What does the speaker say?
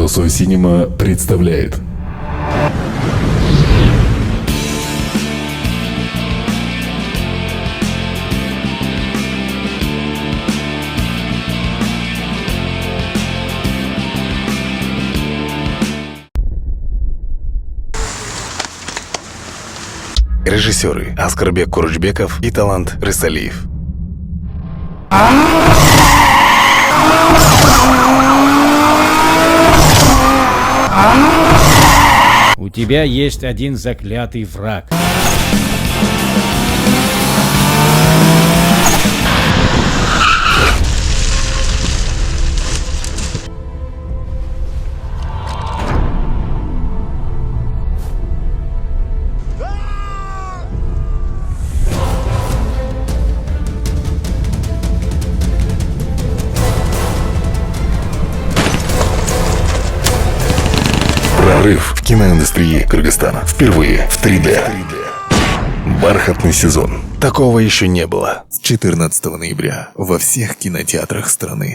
Колесо Синема представляет. Режиссеры Аскарбек Куручбеков и Талант Рысалиев. У тебя есть один заклятый враг. Прорыв в киноиндустрии Кыргызстана. Впервые в 3D. Бархатный сезон. Такого еще не было. С 14 ноября во всех кинотеатрах страны.